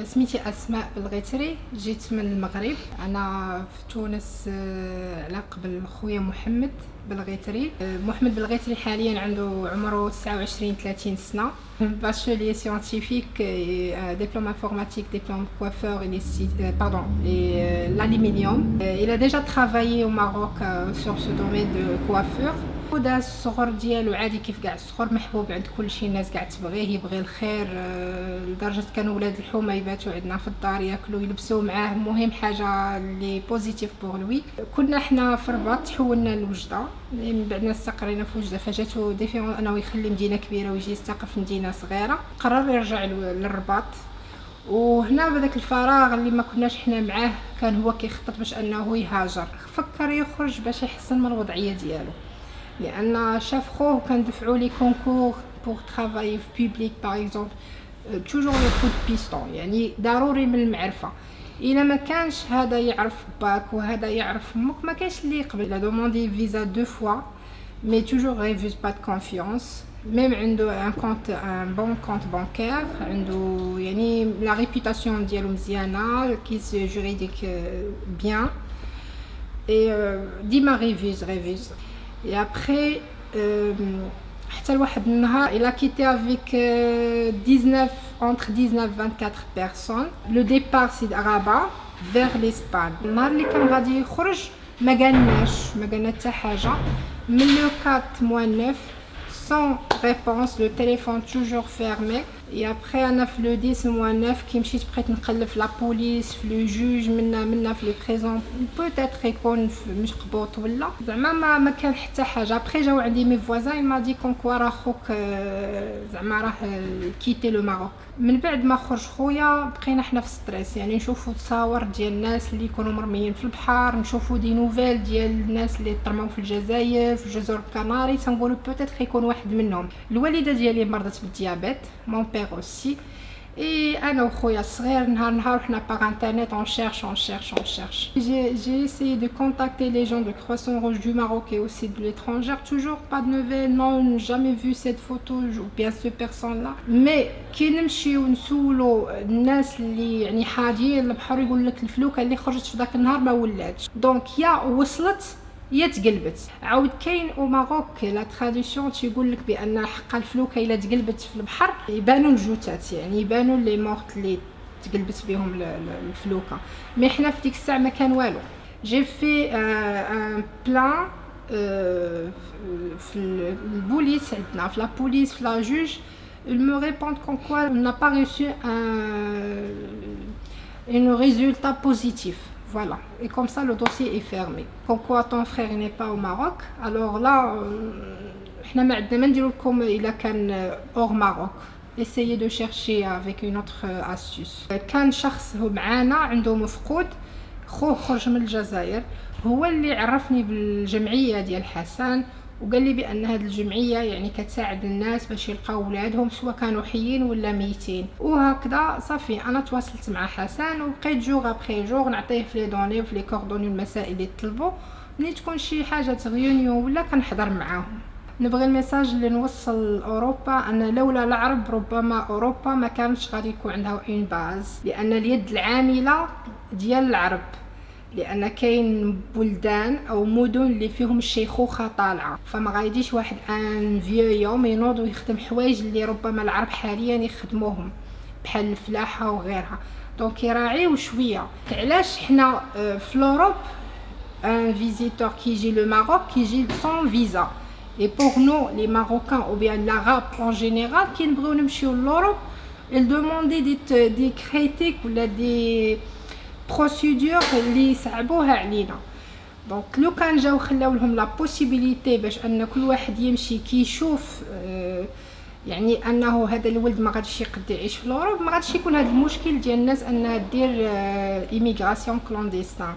سميتي أسماء بالغيتري، جيت من المغرب. أنا في تونس على قبل خويا محمد بالغيتري. محمد بالغيتري حاليا عنده عمره 29-30 سنة. bachelier scientifique et diplôme informatique, diplôme coiffeur et l'aluminium. Il a déjà travaillé au Maroc sur ce domaine de coiffure. ودا الصغر ديالو عادي كيف كاع الصغر، محبوب عند كلشي، الناس كاع تبغيه، يبغي الخير، لدرجه كانوا ولاد الحومه يباتوا عندنا في الدار، ياكلوا يلبسوا معاه، مهم حاجه اللي بوزيتيف بوغ لوي. كنا حنا في الرباط، تحولنا لوجده، من بعد ما استقرينا في وجده فجاتو ديفيرون انه يخلي مدينه كبيره ويجي يستقر في مدينه صغيره، قرر يرجع للرباط. وهنا بهذاك الفراغ اللي ما كناش حنا معاه، كان هو كيخطط باش انه يهاجر، فكر يخرج باش يحسن من الوضعيه ديالو، لان شاف خوه كان دفعوا لي كونكور بور ترافاي في بوبليك باغ اكزومبل، توجور لو كود بيستون، يعني ضروري من المعرفه. الا ما كانش هذا يعرف باك وهذا يعرف مك، ما كانش اللي يقبل. لا دوموندي فيزا دو فوا مي توجور ريفوز با دو كونفيونس، ميم عنده ان كونت، ان بون كونت بانكير، عنده يعني لا ريبوتاسيون ديالو مزيانه، كيس جوريديك بيان، اي ديما ريفوز. Et après, حتى لواحد النهار il a quitté avec 19 entre 19-24 personnes. Le départ c'est Rabat vers l'Espagne. النهار اللي كان غادي يخرج ما قالنا حتى حاجه. من لو 4 9 sans réponse, le téléphone toujours fermé. Et après انا في لو 10 9 كي مشيت بقيت نقلب في لا بوليس، في لو جوج، منا في لي بريزون، بوتيتر يكون مش قبوط ولا زعما ما كان حتى حاجه. ابخي جاو عندي مي فوازان ما دي كون كوا راه خوك زعما راه كيتي لو ماروك. من بعد ما خرج خويا بقينا حنا في ستريس، يعني نشوفوا تصاور ديال الناس اللي يكونوا مرميين في البحر، نشوفوا دي نوفيل ديال الناس اللي طرموا في الجزائر، في جزر الكناري، تنقولوا بوتيتر يكون واحد منهم. الوالده ديالي مرضت بالديابيت، مون بير aussi. Et انا وخويا الصغير نهار وحنا باغ internet on cherche. J'ai essayé de contacter les gens de Croissant Rouge du Maroc et aussi de l'étranger, toujours pas de nouvelles, non, jamais vu cette photo ou bien cette personne là. Mais كي نمشيو نسولو الناس اللي يعني حاضرين البحر، يقول لك الفلوكه اللي خرجت في ذاك النهار ما ولاتش، دونك يا وصلت يا تقلبت. عاود كاين او ماروك لا تراديسيون تيقول لك بان حق الفلوكه الا تقلبت في البحر يبانوا الجثث، يعني يبانوا لي مورت اللي تقلبت بهم الفلوكه. مي حنا في ديك الساعه ما كان والو. جي في ان بلان في البوليس عندنا، في لا بوليس، في لا جوج، ils me répondent comme quoi on n'a pas reçu un résultat positif. Voilà, et comme ça le dossier est fermé. Comme quoi ton frère n'est pas au Maroc. Alors là, حنا ما عندنا ما نديرو لكم الا كان hors Maroc. Essayez de chercher avec une autre astuce. كان شخص هو معانا عنده مفقود، خوه خرج من الجزائر، هو اللي عرفني بالجمعيه ديال حسن، وقال لي بان هذه الجمعيه يعني كتساعد الناس باش يلقاو ولادهم سواء كانوا حيين ولا ميتين. وهكذا صافي انا تواصلت مع حسن، وبقيت جوغ ابري جوغ نعطيه في لي دوني وفي لي كوردوني المسائل اللي طلبوا. ملي تكون شي حاجه ريونيون ولا كنحضر معاهم. نبغي الميساج اللي نوصل لاوروبا ان لولا العرب ربما اوروبا ما كانتش غادي يكون عندها اون باز، لان اليد العامله ديال العرب، لان كاين بلدان او مدن اللي فيهم الشيخوخه طالعه، فما غايديش واحد ان فيو يوم ينوض ويخدم حوايج اللي ربما العرب حاليا يخدموهم بحال الفلاحه وغيرها. دونك يراعيو شويه. علاش حنا في لوروب ان فيزيتور كيجي لو ماروك كيجي سون فيزا، et pour nous les Marocains ou bien l'arabe en général qui نبغيو نمشيو لوروب ils demandaient des critiques ولا des بروسيدور اللي صعبوها علينا. دونك لو كان جاو خلاو لهم لا بوسيبيليتي باش ان كل واحد يمشي كيشوف يعني انه هذا الولد ما غاديش يقد يعيش في لوروب، ما غاديش يكون هذا المشكل ديال الناس انها دير ايميغراسيون كلونديستان.